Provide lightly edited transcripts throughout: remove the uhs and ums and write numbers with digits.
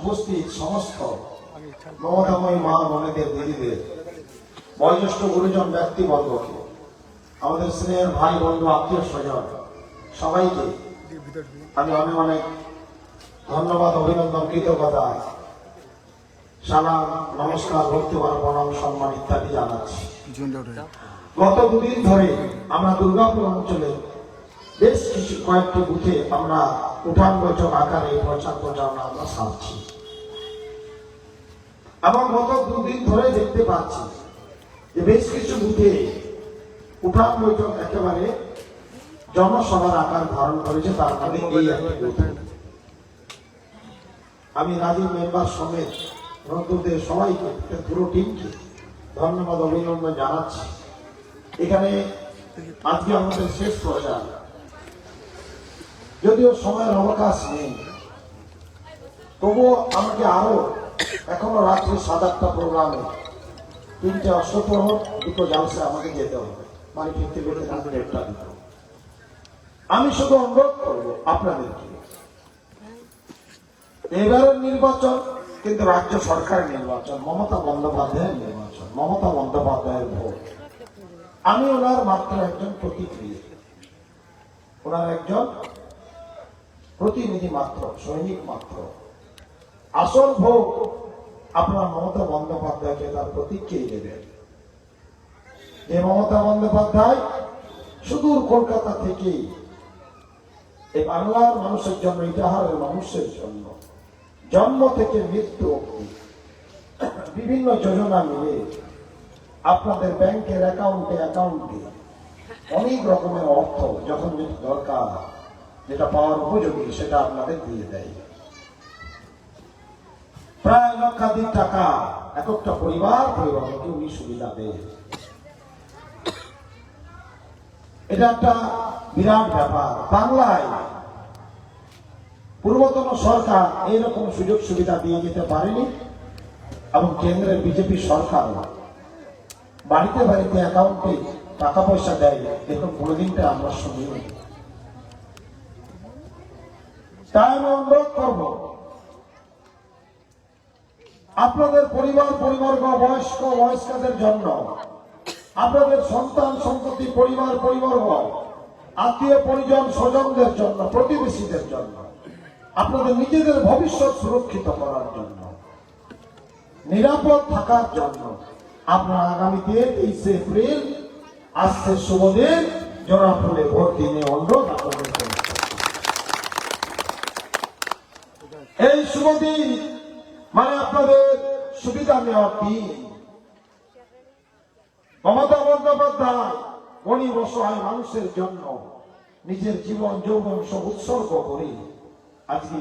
উপস্থিত সমস্ত মমতাময়ী মা বোনেদের, দিদিদের, বয়োজ্যেষ্ঠ গুরুজন ব্যক্তিবর্গকে, আমাদের স্নেহের ভাই বন্ধু আত্মীয় স্বজন সবাইকে আমি অনেক অনেক ধন্যবাদ, অভিনন্দন, কৃতজ্ঞতা, সালাম, নমস্কার, ভক্তিভরা প্রণাম, সম্মান ইত্যাদি জানাচ্ছি। গত দুদিন ধরে আমরা দুর্গাপুর অঞ্চলে বেশ কিছু কয়েকটি বুথে আমরা উঠান বৈঠক আকারে প্রচার প্রচারণা আমরা সারছি এবং গত দুদিন ধরে দেখতে পাচ্ছি যে বেশ কিছু বুথে উঠান বৈঠক একেবারে জনসভার আকার ধারণ করেছে। তার মধ্যে এই একটি বুথ। আমি রাজীব মেম্বার সমেত বন্ধুদের সবাইকে, পুরো টিমকে ধন্যবাদ, অভিনন্দন জানাচ্ছি। এখানে আজকে আমাদের শেষ প্রচার, যদিও সময়ের অবকাশ নেই, তবুও আমাকে আরো এখনো রাত্রি 7-8টা প্রোগ্রামে 3টে অষ্টপ্রহর 2টো জালসে আমাকে যেতে হবে, বাড়ি ফিরতে ফিরতে রাত 1টা দিতে। আমি শুধু অনুরোধ করবো আপনাদেরকে, এবারের নির্বাচন কিন্তু রাজ্য সরকারের নির্বাচন, মমতা বন্দ্যোপাধ্যায়ের নির্বাচন, মমতা বন্দ্যোপাধ্যায়ের ভোট। আমি ওনার মাত্র একজন প্রতিক্রিয়া, ওনার একজন প্রতিনিধি মাত্র, সৈনিক মাত্র। আসল ভোট আপনারা মমতা বন্দ্যোপাধ্যায়কে তার প্রতিক্রিয়া দেবেন। যে মমতা বন্দ্যোপাধ্যায় সুদূর কলকাতা থেকে এই বাংলার মানুষের জন্য, ইটাহারের মানুষের জন্য জন্ম থেকে মৃত্যু অবধি বিভিন্ন যোজনা মিলে আপনাদের ব্যাংকের অ্যাকাউন্টে অনেক রকমের অর্থ যখন যেটা দরকার, যেটা পাওয়ার উপযোগী, সেটা আপনাদের দিয়ে দেয়। প্রায় লক্ষাধিক টাকা এক একটা পরিবারকে উনি সুবিধা দেয়। এটা একটা বিরাট ব্যাপার। বাংলায় পূর্বতন সরকার এইরকম সুযোগ সুবিধা দিয়ে যেতে পারেনি এবং কেন্দ্রের বিজেপি সরকার বাড়িতে বাড়িতে অ্যাকাউন্টে টাকা পয়সা দেয়, এরকম কোনোদিনটা আমরা শুনিনি। তাই আমি অনুরোধ করব, আপনাদের পরিবর্গ, বয়স্কদের জন্য, আপনাদের সন্তান সন্ততি, পরিবর্গ, আত্মীয় পরিজন, স্বজনদের জন্য, প্রতিবেশীদের জন্য, আপনাদের নিজেদের ভবিষ্যৎ সুরক্ষিত করার জন্য, নিরাপদ থাকার জন্য আপনারা আগামীতে 23শে এপ্রিল আসছে শুভ দিন, জোড়াফুলে ভোট দিনে অনুরোধ আপনাদের। এই শুভ দিন মানে আপনাদের সুবিধা নেওয়ার দিন। মমতা বন্দ্যোপাধ্যায় গরিব অসহায় মানুষের জন্য নিজের জীবন যৌবন সব উৎসর্গ করে আজকে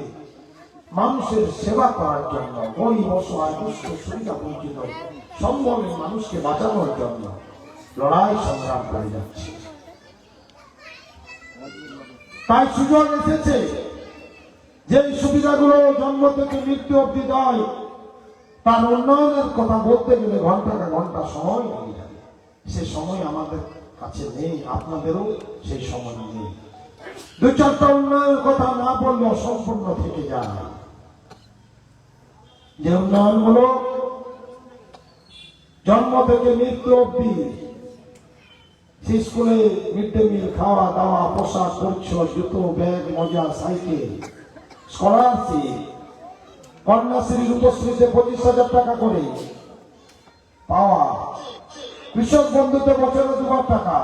মানুষের সেবা করার জন্য, গরিব অসহায় দুঃস্থ সুবিধা বঞ্চিত সম্বলের মানুষকে বাঁচানোর জন্য লড়াই সংগ্রাম করে যাচ্ছে। তাই সুযোগ এসেছে যে সুবিধাগুলো জন্ম থেকে মৃত্যু অব্দি দেয়, তার উন্নয়নের কথা বলতে গেলে ঘন্টা সময় লেগে যাবে। সে সময় আমাদের কাছে নেই, আপনাদেরও সেই সময় নেই। 2-4টা উন্নয়নের কথা না বললে অসম্পূর্ণ থেকে যায়। যে উন্নয়নগুলো জন্ম থেকে মৃত্যু অব্দি, স্কুলে মিড ডে মিল, খাওয়া দাওয়া, পোশাক পরিচ্ছদ, জুতো, ব্যাগ, মোজা, সাইকেল, স্কলারশিপ, কন্যাশ্রী, রূপশ্রীতে 25,000 টাকা করে পাওয়া, কৃষক বন্ধুতে বছরে 2বার টাকা,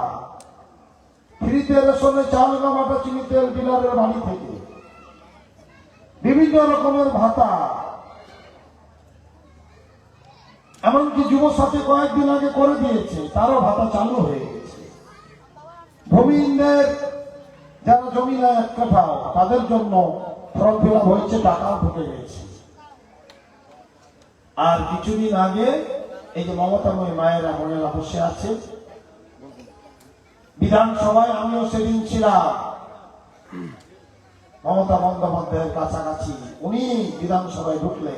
ফ্রিতে রেশনে চাল, গম, আটা, চিনি, তেল ডিলারের বাড়ি থেকে, বিভিন্ন রকমের ভাতা, এমনকি যুব সাথী কয়েকদিন আগে করে দিয়েছে, তারও ভাতা চালু হয়ে গেছে। ভূমিহীনদের যারা জমি নেয় 1 কাঠাও, তাদের জন্য ফর্ম ফিল আপ হয়েছে, টাকাও ঢুকে গেছে। আর কিছুদিন আগে এই যে মমতাময়ী মায়েরা বোনেরা বসে আছে বিধানসভায়, আমিও সেদিন ছিলাম মমতা বন্দ্যোপাধ্যায়ের কাছাকাছি। উনি বিধানসভায় ঢুকলে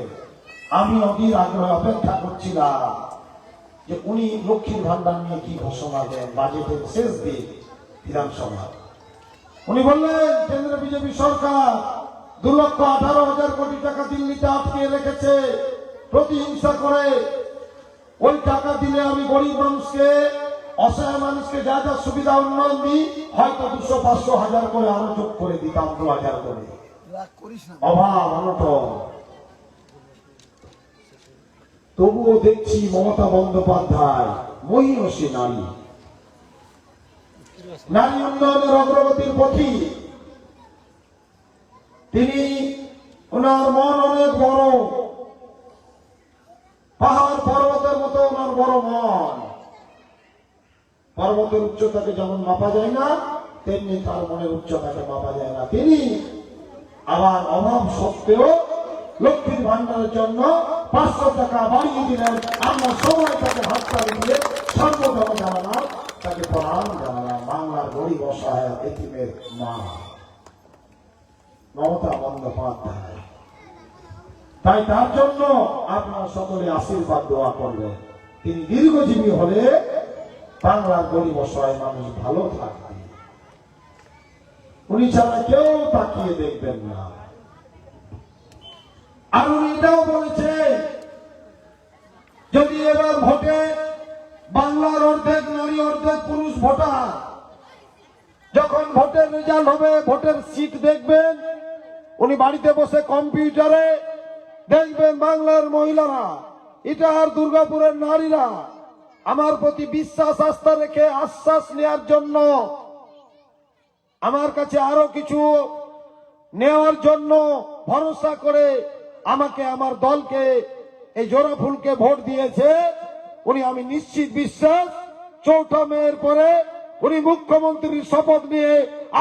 আমি অধীর আগ্রহে অপেক্ষা করছিলাম যে উনি লক্ষ্মীর ভান্ডার নিয়ে কি ঘোষণা দেন বাজেটের শেষ দিন বিধানসভা। উনি বললেন কেন্দ্রে বিজেপি সরকার 2,18,000 কোটি টাকা দিল্লিতে আটকে রেখেছে প্রতিহিংসা করে। ওই টাকা দিলে আমি গরিব মানুষকে, অসহায় মানুষকে যা যা সুবিধা উন্নয়ন দিই, হয়তো 200, 500, 1000 করে আরো যোগ করে দিতাম, 2000 করে। অভাব অনটন। তবুও দেখছি মমতা বন্দ্যোপাধ্যায় মহিষী নারী, নারী উন্নয়নের অগ্রগতির পথী। তিনি, ওনার মন অনেক বড়, পাহাড় পর্বতের মতো ওনার বড় মন। পর্বতের উচ্চতাকে যেমন মাপা যায় না, তেমনি তার মনের উচ্চতাকে মাপা যায় না। তিনি আবার অভাব সত্ত্বেও লক্ষ্মীর ভান্ডারের জন্য 500 টাকা বাড়িয়ে দিলেন। আমরা সবাই তাকে হাততালি দিয়ে সর্বধর্ম জানালাম, তাকে প্রণাম জানালাম। বাংলার গরিব অসহায় এতিমের মা মমতা বন্দ্যোপাধ্যায়। তাই তার জন্য আপনারা সকলে আশীর্বাদ দোয়া করবেন। তিনি দীর্ঘজীবী হলে বাংলার গরিব অসহায় মানুষ ভালো থাকবে। উনি ছাড়া কেউ তাকিয়ে দেখবেন না। আর উনি এটাও বলেছে, যদি এবার ভোটে বাংলার অর্ধেক নারী অর্ধেক পুরুষ ভোটার, যখন ভোটের রেজাল্ট হবে, ভোটের সিট দেখবেন, উনি বাড়িতে বসে কম্পিউটারে দেখবেন বাংলার মহিলারা, ইটাহার দুর্গাপুরের নারীরা আমার প্রতি বিশ্বাস আস্থা রেখে আশ্বাস নেওয়ার জন্য, আমার কাছে আরো কিছু নেওয়ার জন্য ভরসা করে আমাকে, আমার দলকে, এই জোড়া ফুলকে ভোট দিয়েছে। উনি, আমি নিশ্চিত বিশ্বাস, 4 মের পরে উনি মুখ্যমন্ত্রীর শপথ নিয়ে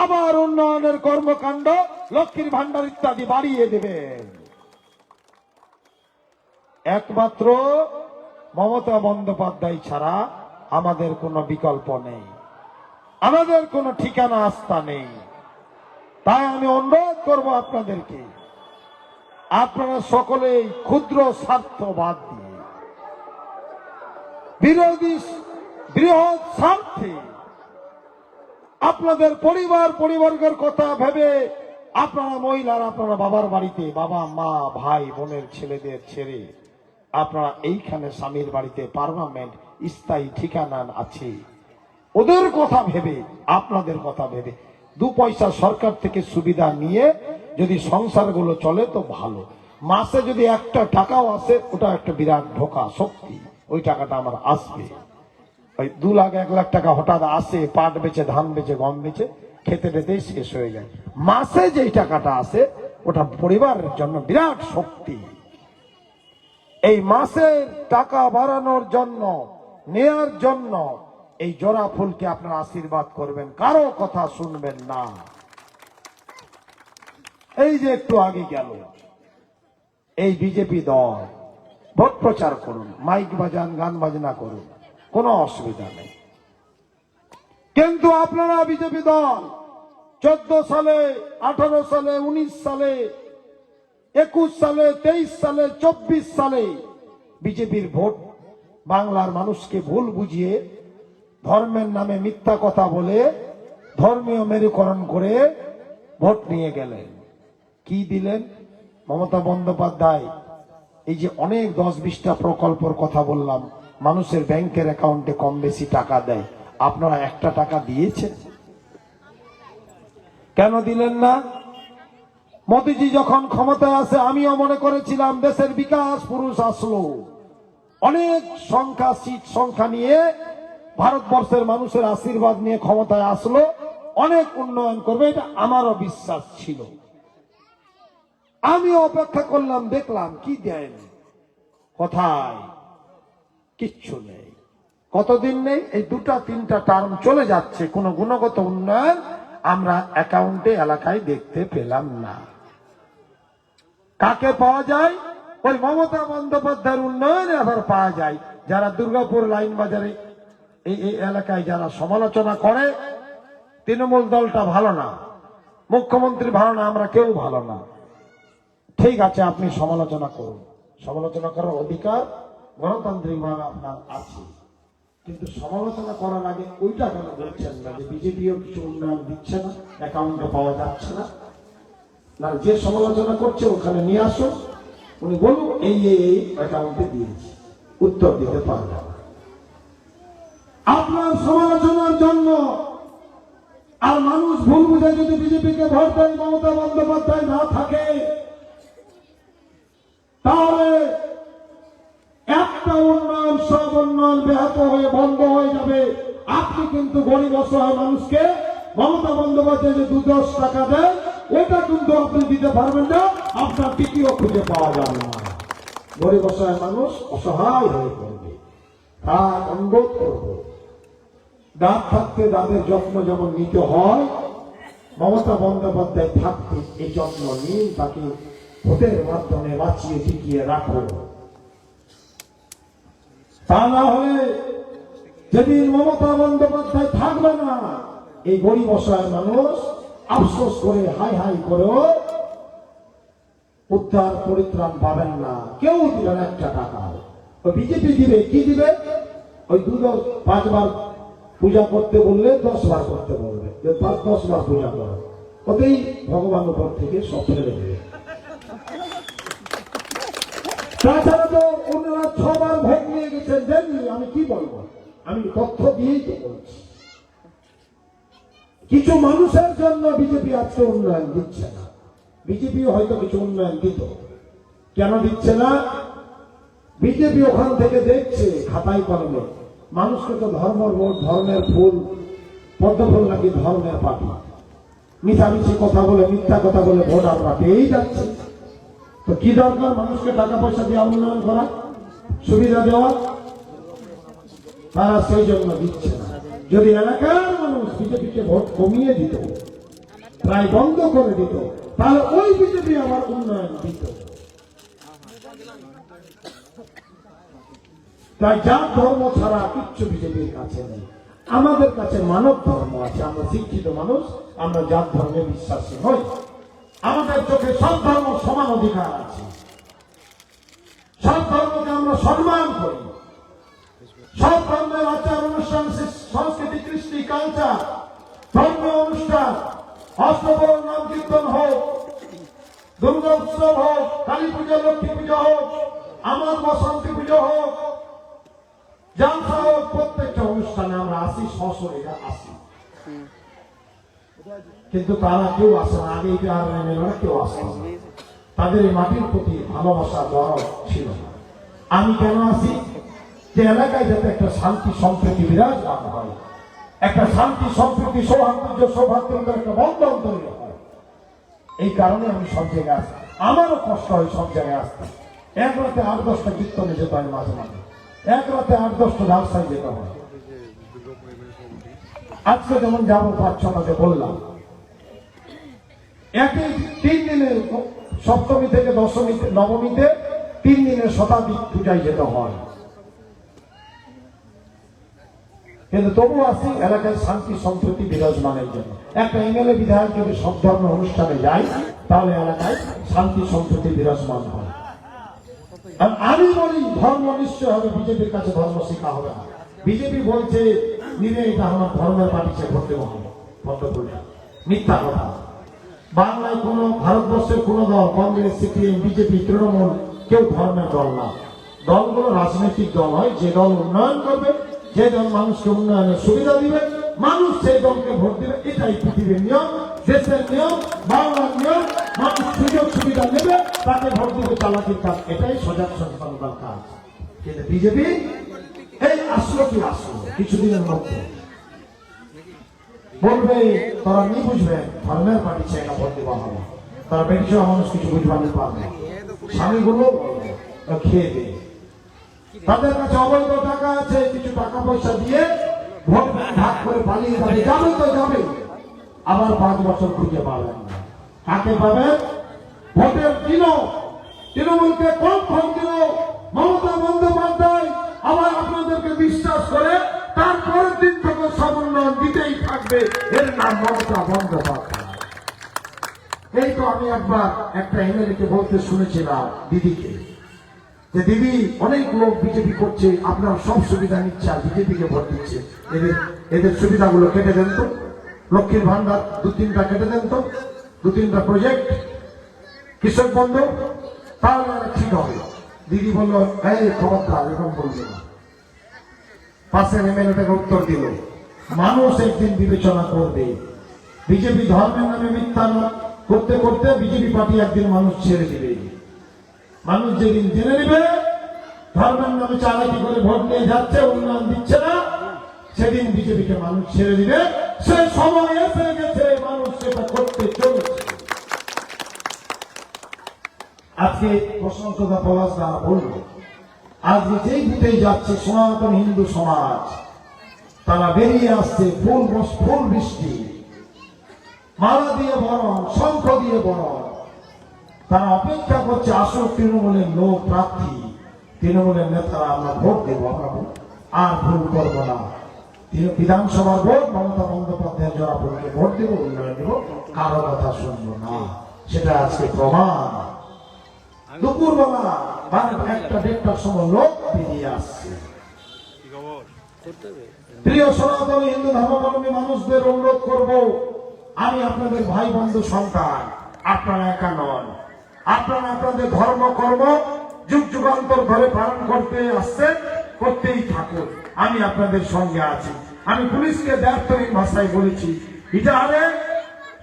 আবার উন্নয়নের কর্মকাণ্ড, লক্ষ্মীর ভান্ডার ইত্যাদি বাড়িয়ে দেবেন। একমাত্র মমতা বন্দ্যোপাধ্যায় ছাড়া আমাদের কোনো বিকল্প নেই, আমাদের কোনো ঠিকানা আস্থা নেই। তাই আমি অনুরোধ করব আপনাদেরকে, আপনারা সকলেই ক্ষুদ্র স্বার্থ বাদ দিয়ে বিরোধী বৃহৎ স্বার্থে আপনাদের পরিবারের কথা ভেবে আপনারা মহিলারা, আপনারা বাবার বাড়িতে, বাবা মা ভাই বোনের ছেলেদের ছেড়ে আপনারা এইখানে স্বামীর বাড়িতে পার্মানেন্ট স্থায়ী ঠিকানা আছে, ওদের কথা ভেবে, আপনাদের কথা ভেবে 2 পয়সা সরকার থেকে সুবিধা নিয়ে যদি সংসারগুলো চলে তো ভালো। মাসে যদি 1 টাকাও আসে, ওটা একটা বিরাট ঢোকা শক্তি। ওই টাকাটা আমার আসবে। ওই 2 লাখ 1 লাখ টাকা হঠাৎ আসে, পাট বেচে, ধান বেচে, গম বেচে, খেতে খেতেই শেষ হয়ে যায়। মাসে যেই টাকাটা আসে, ওটা পরিবারের জন্য বিরাট শক্তি। এই মাসের টাকা বাড়ানোর জন্য, নেয়ার জন্য এই জোড়া ফুলকে আপনারা আশীর্বাদ করবেন, কারো কথা শুনবেন না। এই যে একটু আগে গেল, এই বিজেপি দল, ভোট প্রচার করুন, মাইক বাজান, গান বাজনা করুন, কোনো অসুবিধা নেই। কিন্তু আপনারা বিজেপি দল 14 সালে, 18 সালে, 19 সালে, 21 সালে, 23 সালে, 24 সালে বিজেপির ভোট বাংলার মানুষকে ভুল বুঝিয়ে, ধর্মের নামে মিথ্যা কথা বলে, ধর্মীয় মেরুকরণ করে ভোট নিয়ে গেলেন। কি দিলেন? মমতা বন্দ্যোপাধ্যায় এই যে অনেক 10-20টা প্রকল্পের কথা বললাম, মানুষের ব্যাংকের অ্যাকাউন্টে কম বেশি টাকা দেয়, আপনারা 1 টাকা দিয়েছেন? কেন দিলেন না? মোদিজি যখন ক্ষমতায় আসে, আমিও মনে করেছিলাম দেশের বিকাশ পুরুষ আসলো, অনেক সংখ্যা, সিট সংখ্যা নিয়ে, ভারতবর্ষের মানুষের আশীর্বাদ নিয়ে ক্ষমতায় আসলো, অনেক উন্নয়ন করবে, এটা আমারও বিশ্বাস ছিল। আমিও অপেক্ষা করলাম, দেখলাম কি দেন, কোথায়? কিচ্ছু নেই। কতদিন নেই? এই 2-3টা টার্ম চলে যাচ্ছে, কোন গুণগত উন্নয়ন আমরা অ্যাকাউন্টে, এলাকায় দেখতে পেলাম না। কাকে পাওয়া যায়? ওই মমতা বন্দ্যোপাধ্যায়ের উন্নয়নে আবার পাওয়া যায় যারা দুর্গাপুর লাইন বাজারে, এই এলাকায় যারা সমালোচনা করে, তৃণমূল দলটা ভালো না, মুখ্যমন্ত্রী ভালো না, আমরা কেউ ভালো না। ঠিক আছে, আপনি সমালোচনা করুন, সমালোচনা করার অধিকার গণতান্ত্রিকভাবে আপনার আছে, কিন্তু সমালোচনা করার আগে ওইটা কেন বলছেন না যে বিজেপিও কিছু উন্নয়ন দিচ্ছে না, অ্যাকাউন্টে পাওয়া যাচ্ছে না? না, যে সমালোচনা করছে ওখানে নিয়ে আসো, উনি বলুন এই অ্যাকাউন্টে দিয়েছি, উত্তর দিতে পারবে না। আপনার সমালোচনার জন্য আর মানুষ ভুল বুঝে যদি বিজেপিকে ভোট দেয়, মমতা বন্দ্যোপাধ্যায় না থাকে, তাহলে একটা উন্নয়ন, সব উন্নয়ন ব্যাহত হয়ে বন্ধ হয়ে যাবে। আপনি কিন্তু গরিব অসহায় মানুষকে মমতা বন্দ্যোপাধ্যায় যে 2-10 টাকা দেয়, ওটা কিন্তু আপনি দিতে পারবেন না, আপনার টিকিও খুঁজে পাওয়া যাবে না। গরিব অসহায় মানুষ অসহায় হয়ে পড়বে। তার অনুরোধ করব, দাঁত থাকতে দাঁতের যত্ন যেমন নিতে হয়, মমতা বন্দ্যোপাধ্যায় থাকতে এই যত্ন নিন, তাকে ভোটের মাধ্যমে বাঁচিয়ে টিকিয়ে রাখো। তা না হলে যেদিন মমতা বন্দ্যোপাধ্যায় থাকবে না, এই গরিব অসহায় মানুষ আফসোস করে হাই হাই করেও উদ্ধার পরিত্রাণ পাবেন না। কেউ দিবেন একটা টাকা, ওই বিজেপি দিবে, কি দিবে? ওই 5 বার পূজা করতে বললে 10 বার করতে বলবে, 10 বার পূজা করো, ওতেই ভগবান উপর থেকে সব ফেলে দেবে। তাছাড়া তো ওনারা 6 বার ভোট নিয়ে গেছেন, দেননি। আমি কি বলবো, আমি তথ্য দিয়েই তো বলছি। কিছু মানুষের জন্য বিজেপি আজকে উন্নয়ন দিচ্ছে না। বিজেপি হয়তো কিছু উন্নয়ন দিত, কেন দিচ্ছে না? বিজেপি ওখান থেকে দেখছে খাতায় কলমে, মানুষকে তো ধর্মের ভোট, ধর্মের ফুল, পদ্মফুল নাকি ধর্মের পার্টি, মিছামিছি কথা বলে, মিথ্যা কথা বলে ভোট আমরা পেয়েই যাচ্ছে। তো কি দরকার মানুষকে টাকা পয়সা দিয়ে উন্নয়ন করা, সুবিধা দেওয়া? তারা সেই জন্য দিচ্ছে না। যদি এলাকার মানুষ বিজেপিকে ভোট কমিয়ে দিত, প্রায় বন্ধ করে দিত, তাহলে ওই বিজেপি আমার উন্নয়ন দিত। তাই জাত ধর্ম ছাড়া কিচ্ছু বিজেপির কাছে নেই। আমাদের কাছে মানব ধর্ম আছে। আমরা শিক্ষিত মানুষ, আমরা জাত ধর্মে বিশ্বাসী নই। আমাদের চোখে সব ধর্ম সমান অধিকার আছে। সব ধর্মকে আমরা সম্মান করি। সব ধর্মের আচার অনুষ্ঠান, সংস্কৃতি, কৃষ্টি, কালচার, ধর্মীয় অনুষ্ঠান, অষ্টবরণ নাম কীর্তন হোক, দুর্গা উৎসব হোক, কালী পুজো, লক্ষ্মী পুজো হোক, আমার বসন্তী পুজো হোক, জালসা হোক, প্রত্যেকটা অনুষ্ঠানে আমরা আসি, সশরীরে আসি। কিন্তু তারা কেউ আসে না। আগে কেউ আসে না। তাদের এই মাটির প্রতি ভালোবাসা দরদ ছিল না। আমি কেন আসি? যে এলাকায় যাতে একটা শান্তি সম্প্রীতি বিরাজমান হয়, একটা শান্তি সম্প্রীতি, সৌহার্দ্যের একটা বন্ধন তৈরি হয়। এই কারণে আমি সব জায়গায় আসি। আমারও কষ্ট হয় সব জায়গায় আসতে। এক রাতে 8-10টা কীর্তনে যেতে হয়, মাঝে মাঝে এক রাতে 8-10টা ঝালসায় যেতে হয়। আজকে যেমন যাবো 5-6টাতে বললাম, একই 3 দিনের, সপ্তমী থেকে দশমী, নবমীতে 3 দিনের শতাব্দী পূজায় যেতে হয়। কিন্তু তবু আসি এলাকায় শান্তি সম্প্রীতি বিরাজমানের জন্য। একটা এমএলএ বিধায়ক যদি সব ধর্মের অনুষ্ঠানে যায়, তাহলে এলাকায় শান্তি সম্প্রীতি বিরাজমান হয়। আর আমি বলি ধর্ম নিশ্চয় হবে, বিজেপির কাছে ধর্ম শিক্ষা হবে না। বিজেপি বলছে নিরে এটা আমার ধর্মের পার্টি, সে ভোট দেবো, পদ্মফুলটা মিথ্যা কথা। বাংলায় কোন, ভারতবর্ষের কোন দল, কংগ্রেস, সিপিএম, বিজেপি, তৃণমূল, কেউ ধর্মের দল না। দলগুলো রাজনৈতিক দল হয়। যে দল উন্নয়ন করবে, যে দল মানুষকে উন্নয়নের সুবিধা দিবে, মানুষ সেই দলকে ভোট দিবে। এটাই পৃথিবীর নিয়ম, দেশের নিয়ম, বাংলার নিয়ম। মানুষ সুযোগ সুবিধা নেবে, তাকে ভোট দিবে, চালাকির কাজ। এটাই সজাগ সচেতনতার কাজ। কিন্তু বিজেপি এই আসলো কি আসলো কিছুদিনের মধ্যে বলবে তারা নি বুঝবে ধর্মের পার্টি চাই না, ভোট দেওয়া হবে। তারা বেশি মানুষ কিছু বুঝবানি পারবে, স্বামীগুলো খেয়ে দেবে। তাদের কাছে অবৈধ টাকা আছে, কিছু টাকা পয়সা দিয়ে ভোট ভাগ করে পালিয়ে যাবে। যাবে তো যাবে, আবার 5 বছর খুঁজে পাবেন না। কাকে পাবেন? ভোটের দিন তৃণমূলকে কম দিল মমতা বন্দ্যোপাধ্যায়, আবার আপনাদেরকে বিশ্বাস করে তারপরের দিন থেকে সব উন্নয়ন দিতেই থাকবে। এর নাম মমতা বন্দ্যোপাধ্যায়। এই তো আমি একবার একটা এমএলএ কে বলতে শুনেছিলাম, দিদিকে, যে দিদি অনেক লোক বিজেপি করছে, আপনার সব সুবিধা নিচ্ছে আর বিজেপিকে ভোট দিচ্ছে, এদের সুবিধাগুলো কেটে দেন তো, লক্ষ্মীর ভান্ডার 2-3টা কেটে দেন তো, 2-3টা প্রজেক্ট কৃষক বন্ধু, তাহলে ঠিক হবে। দিদি বলল, এই খবরদার এরকম বলবে না। পাশের এমএলএ তাকে উত্তর দিল, মানুষ একদিন বিবেচনা করবে। বিজেপি ধর্মের নামে মিথ্যা করতে করতে বিজেপি পার্টি একদিন মানুষ ছেড়ে দিবে। মানুষ যেদিন জেনে নেবে ধর্মের নামে চালাকি করে ভোট নিয়ে যাচ্ছে, উন্নয়ন দিচ্ছে না, সেদিন বিজেপিকে মানুষ ছেড়ে দিবে। সে সময় এসে গেছে, মানুষ সেটা করতে চলেছে। আজকে প্রশংসা পলাশ দা বলল, আজকে যেই বুথেই যাচ্ছে সনাতন হিন্দু সমাজ, তারা বেরিয়ে আসছে ফুল বৃষ্টি, মালা দিয়ে বরণ, শঙ্খ দিয়ে বরণ। তারা অপেক্ষা করছে আসল তৃণমূলের লোক প্রার্থী, তৃণমূলের নেতারা আমরা ভোট দেবো, আমরা আর ভুল করবো না। বিধানসভার ভোট মমতা বন্দ্যোপাধ্যায় জোড়াফুলকে ভোট দেবো, উন্নয়ন দেবো, কারো কথা শুনবো না। সেটা আজকে প্রমাণ। দুপুরবেলা মানে 1টা-1.5টার সময় লোক বেরিয়ে আসছে। প্রিয় সনাতনী হিন্দু ধর্মাবলম্বী মানুষদের অনুরোধ করব, আমি আপনাদের ভাই বন্ধু সন্তান, আপনারা একা নন। আপনারা আপনাদের ধর্ম কর্ম যুগ যুগান্তর ধরে পালন করতে আসছেন, করতেই থাকুন। আমি আপনাদের সঙ্গে আছি। আমি পুলিশকে দায়িত্বহীন ভাষায় বলেছি, ইটাহারে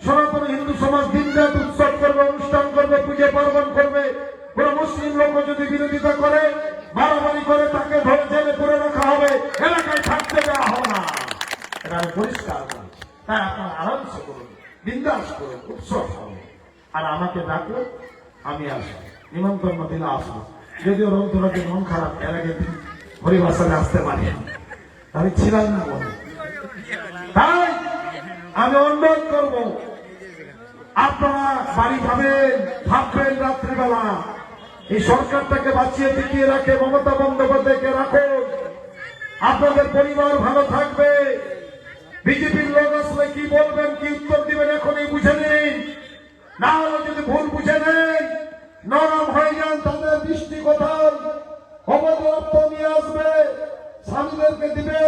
সনাতনী হিন্দু সমাজ দিন রাত উৎসব করবে, অনুষ্ঠান করবে, পুজো পার্বণ করবে। কোন মুসলিম লোক যদি বিরোধিতা করে, মারামারি করে, তাকে ধরে জেলে করে রাখা হবে, এলাকায় থাকতে দেওয়া হবে না। এটা আমি পরিষ্কার করেছি। তাই আপনারা আরামসে করুন, বিন্দাস করুন, উৎসব হবে। আর আমাকে ডাকলো, আমি আসবো, নিমন্ত্রণ দিলে আসবো। যদিও রৌদ্রকে মন খারাপ, এর আগে পরিভাষায় আসতে পারি, আমি ছিলাম না মনে। তাই আমি অনুরোধ করব, আপনারা বাড়ি ভাববেন রাত্রিবেলা এই সরকারটাকে বাঁচিয়ে টিকিয়ে রাখে মমতা বন্দ্যোপাধ্যায়কে রাখুন। আপনাদের পরিবার ভালো থাকবে। বিজেপির লোক আসলে কি বলবেন, কি উত্তর দিবেন, এখনই বুঝে নিন। না হলে যদি ভুল বুঝে নেন, নরম হয়ে যান, তাদের দৃষ্টি কোথায় অবদত্ত নিয়ে আসবে, স্বামীদেরকে দিবে।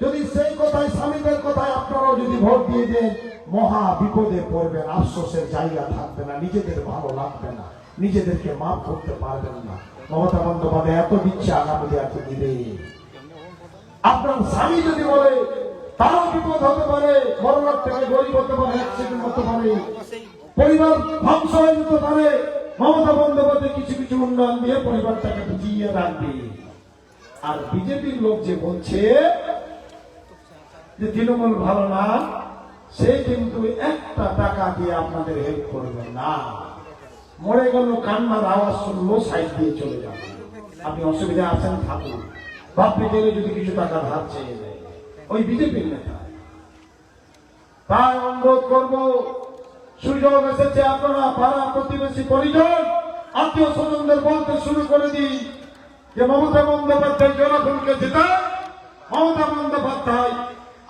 যদি সেই কথায়, স্বামীদের কথায় আপনারাও যদি ভোট দিয়ে দেন, মহা বিপদে পড়বেন। আফসোসের জায়গা থাকবে না, নিজেদের ভালো লাগবে না, নিজেদেরকে মাফ করতে পারবেন না। মমতা বন্দ্যোপাধ্যায় এত দিচ্ছে, আগামী এত দিবে। আপনার স্বামী যদি বলে, তারও বিপদ হতে পারে, করোনার থেকে গরিব হতে পারে, অ্যাক্সিডেন্ট হতে পারে, পরিবার ধ্বংস হয়ে যেতে পারে। মমতা বন্দ্যোপাধ্যায় কিছু কিছু উন্নয়ন দিয়ে পরিবারটাকে বুঝিয়ে রাখবে। আর বিজেপির লোক যে বলছে যে তৃণমূল ভালো না, সে কিন্তু একটা টাকা দিয়ে আপনাদের হেল্প করবে না। মরে গেল, কান্নার আওয়াজ শুনলো, সাইড দিয়ে চলে যাবে। আপনি অসুবিধা আছেন, থাকুন। বাপে গেলে যদি কিছু টাকা ধার চেয়ে দেয় ওই বিজেপির নেতা। তাই অনুরোধ করবো, সুযোগ এসেছে, আপনারা পাড়া প্রতিবেশী, পরিজন, আত্মীয় স্বজনদের বলতে শুরু করে দিন যে মমতা বন্দ্যোপাধ্যায় জোড়াফুলকে জেতা। মমতা বন্দ্যোপাধ্যায়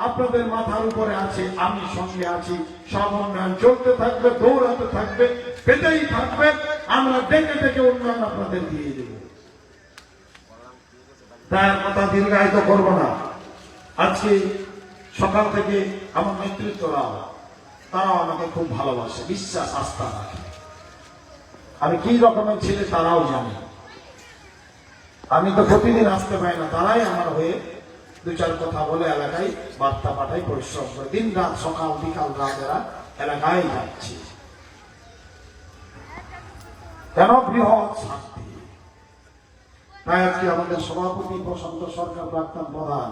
আপনাদের মাথার উপরে আছে, আমি সঙ্গে আছি। সব উন্নয়ন চলতে থাকবে, দৌড়াতে থাকবে, পেতেই থাকবে। আমরা ডেকে ডেকে উন্নয়ন আপনাদের দিয়ে দেব। তাই কথা দীর্ঘায়িত করব না। আজকে সকাল থেকে আমার নেতৃত্বরা, তারাও আমাকে খুব ভালোবাসে, বিশ্বাস, আস্থা রাখে। আমি কি রকমের ছেলে তারাও জানে। আমি তো প্রতিদিন আসতে পারি না, তারাই আমার হয়ে 2-4 কথা বলে এলাকায় বার্তা পাঠাই, পরিশ্রম করে দিন রাত, সকাল বিকাল রাত এরা এলাকায় যাচ্ছে। কেন? বৃহৎ শান্তি। তাই আজকে আমাদের সভাপতি প্রশান্ত সরকার, প্রাক্তন প্রধান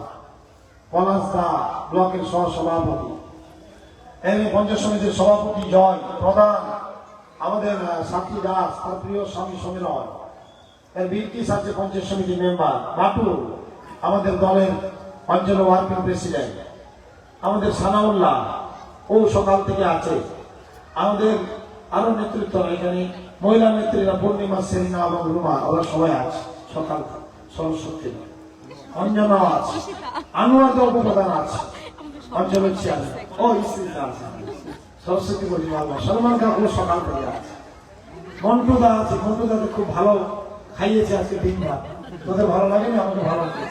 পলাশ দা, ব্লকের সহসভাপতি, পঞ্চায়েত সমিতির সভাপতি জয় প্রধান, আমাদের সাথী দাস, তার প্রিয় স্বামী সমীরণ, এর বিলকিস আছে পঞ্চায়েত সমিতির মেম্বার, বাটু আমাদের দলের অঞ্চল ওয়ার্কিং প্রেসিডেন্ট, আমাদের সানাউল্লাহ, ও সকাল থেকে আছে। আমাদের আরো নেতৃত্ব, এখানে মহিলা নেত্রীরা পূর্ণিমা, সেরিনা এবং রুমা, ওরা সবাই আছে সকাল। সরস্বতী, অঞ্জনা আছে, আনোয়ার দল প্রধান আছে, অঞ্চলের চেয়ারম্যান, ও স্ত্রীরা আছে, সরস্বতী পরিবার, সলমান কাকু সকাল থেকে আছে, মন্টুদা আছে। মন্টুদাকে খুব ভালো খাইয়েছে আজকে দিন রাত। তোদের ভালো লাগেনি? আমাকে ভালো লাগছে।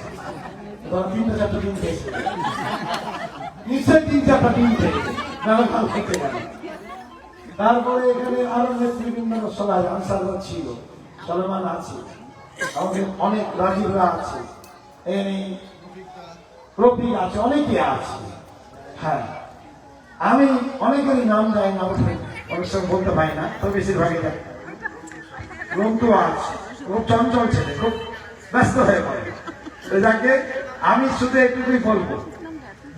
তোরা 3-4টা ডিম খেয়েছে, নিশ্চয়ই 3-4টা ডিম খেয়েছে, নাহলে কাল খেতে পারে। তারপরে এখানে আরো নেতৃবৃন্দ সবাই আনসাররা ছিল, সলমান আছে, আমাদের অনেক রাজীবরা আছে, এই রফি আছে, অনেকে আছে। হ্যাঁ, আমি অনেকেরই নাম যাই না, অনেক সময় বলতে পারি না, তো বেশিরভাগই রন্তু আছে, খুব চঞ্চল ছেলে, খুব ব্যস্ত হয়ে পড়ে। যাকে আমি শুধু একটুকুই বলবো,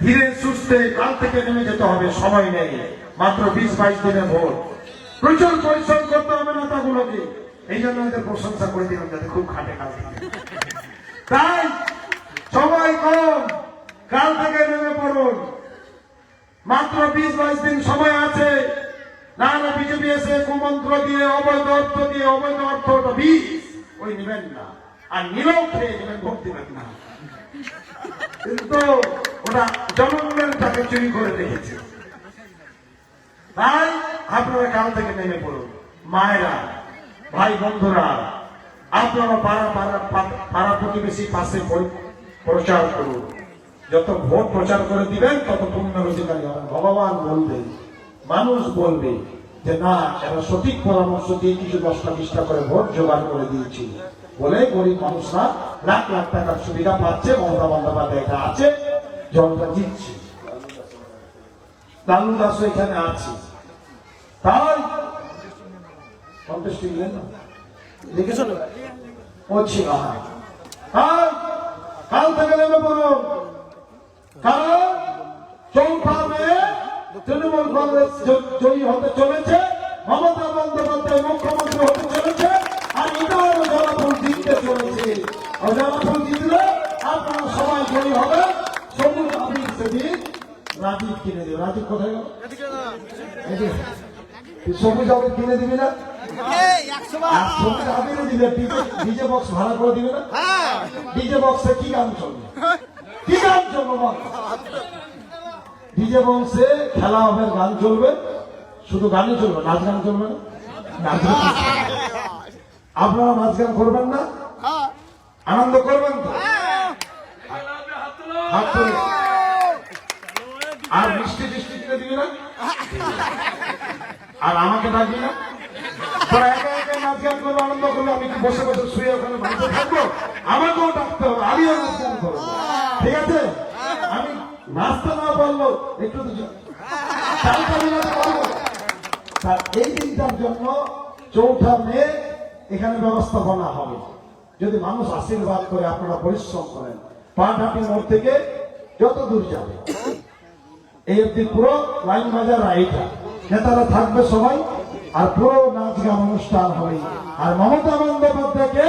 ধীরে সুস্থে কাল থেকে নেমে যেতে হবে, সময় নেই, মাত্র 20-22 দিনের ভোট, প্রচুর পরিশ্রম করতে হবে নেতাগুলোকে। এই জন্য এদের প্রশংসা করে দিলাম, যাতে খুব খাটে কাল থেকে। তাই সবাই করুন, কাল থেকে নেমে পড়ুন, মাত্র 20-22 দিন সময় আছে। না বিজেপি এসে কুমন্ত্র দিয়ে, অবৈধ অর্থ দিয়ে, অবৈধ অর্থ ওই নেবেন না, আর নিলেও খেয়ে নেবেন, ভোট দিবেন না। কিন্তু ওরা জনগণের টাকা চুরি করে রেখেছে। তাই আপনারা কাল থেকে নেমে পড়ুন, মায়েরা, ভাই বন্ধুরা, আপনারা পাড়া প্রতিবেশী পাশে প্রচার করুন। যত ভোট প্রচার করে দিবেন, তত পুণ্যের অধিকারী হবেন। ভগবান বলবে, মানুষ বলবে যে না, এরা সঠিক পরামর্শ দিয়ে কিছু 10টা-20টা করে ভোট জোগাড় করে দিয়েছিল বলে গরিব মানুষরা লাখ লাখ টাকার সুবিধা পাচ্ছে। মমতা বন্দ্যোপাধ্যায় আছে, জনতা জিতছে, লালু দাস এখানে আছে। তাই কন্টেস্ট দেখেছ বলছি, কাল থেকে নেমে পড়ুন, কারণ 4 মে তৃণমূল কংগ্রেস জয়ী হতে চলেছে, মমতা বন্দ্যোপাধ্যায় মুখ্যমন্ত্রী হতে চলেছে, আর এটাও জলাফুল জিততে চলেছে। জলাফুল জিতলে আপনারা সবাই জয়ী হবে। সবুজ আবির সেদিন রাজীব কিনে দেবে। রাজীব কোথায় গেল? সবুজ আবির কিনে দিবি না? সবুজ আবির দিবে, ডিজে বক্স ভাড়া করে দিবে না? ডিজে বক্সে কি গান চলবে? কি গান চলবে বল? ডিজে বক্সে খেলা হবে, গান চলবে, শুধু গানই চলবে, নাচ গান চলবে না। আপনারা নাচ গান করবেন না? আনন্দ করবেন তো? হাত তুলে। আর মিষ্টি টিষ্টি কিনে দিবি না? আর আমাকে ডাকবি না? তোরা একা একা নাচ গান করবো, আনন্দ করবো, আমি কি বসে বসে শুয়ে ওখানে বাড়িতে থাকবো? আমাকেও ডাকতে হবে, আমিও নাচ গান করবো, ঠিক আছে? আমি নাচতে না পারলো একটু এই দিনটার জন্য 4 মে এখানে ব্যবস্থাপনা হবে। যদি মানুষ আশীর্বাদ করে, আপনারা পরিশ্রম করেন, পাটহাটি মোড় থেকে যত দূর যাবে এই অব্দি পুরো লাইন বাজার এইটা, নেতারা থাকবে সবাই, আর পুরো নাচ গান অনুষ্ঠান হবে। আর মমতা বন্দ্যোপাধ্যায়কে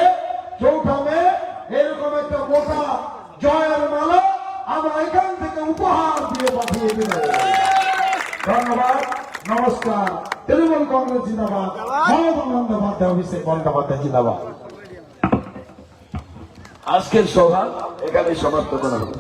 4 মে এরকম একটা মোটা জয়ের মালা আমরা এখান থেকে উপহার দিয়ে পাঠিয়ে দেব। ধন্যবাদ, নমস্কার। তৃণমূল কংগ্রেস জিন্দাবাদ, মমতা বন্দ্যোপাধ্যায়, অভিষেক বন্দ্যোপাধ্যায় জিন্দাবাদ। আজকের সভা এখানে সমাপ্ত করা হবে।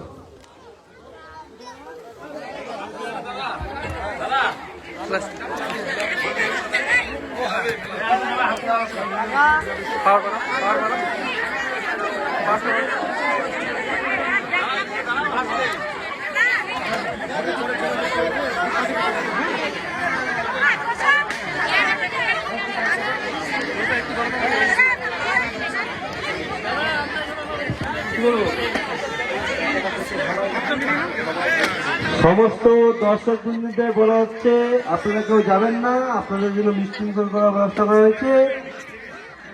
সমস্ত দর্শক বৃন্দদের বলা হচ্ছে, আপনারা কেউ যাবেন না, আপনাদের জন্য মিষ্টি মুখ করার ব্যবস্থা করা হয়েছে,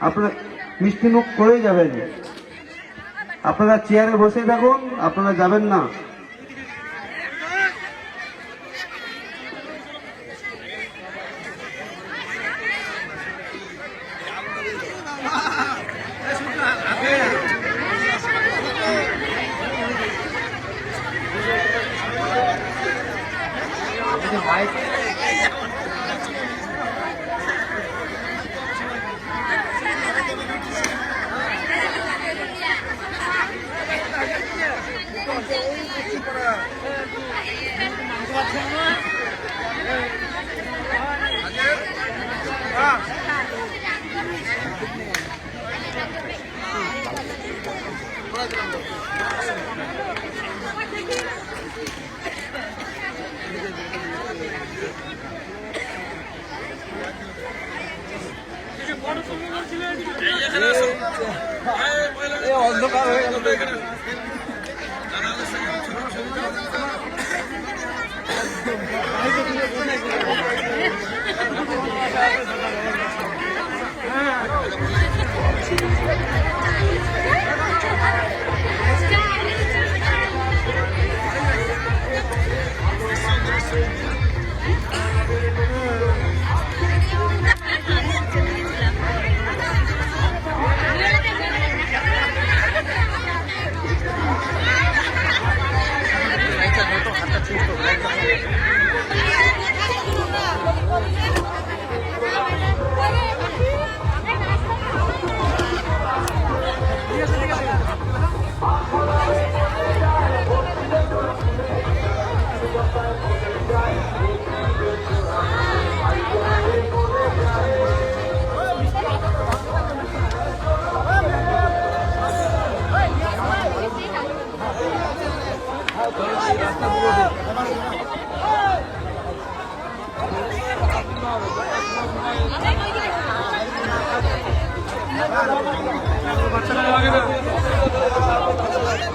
আপনারা মিষ্টি মুখ করেই যাবেন। আপনারা চেয়ারে বসে থাকুন, আপনারা যাবেন না।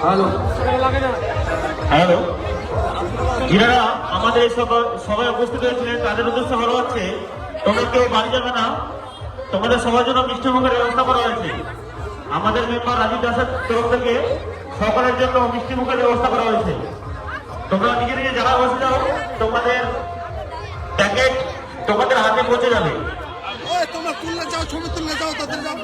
হ্যালো, হ্যালো, যারা আমাদের এই সবাই উপস্থিত হয়েছিলেন তাদের উদ্দেশ্য হলো হচ্ছে তোমরা কেউ বাড়ি যাবে না, তোমাদের সবার জন্য মিষ্টিমুখের ব্যবস্থা করা হয়েছে। আমাদের মেম্বার রাজীব দাসের তরফ থেকে সকলের জন্য মিষ্টিমুখের ব্যবস্থা করা হয়েছে। তোমরা নিজে নিজে যারা বসে যাও, তোমাদের প্যাকেট তোমাদের হাতে পৌঁছে যাবে। তোমরা তুললে যাও, ছবি তুললে যাও, তাদের যাও।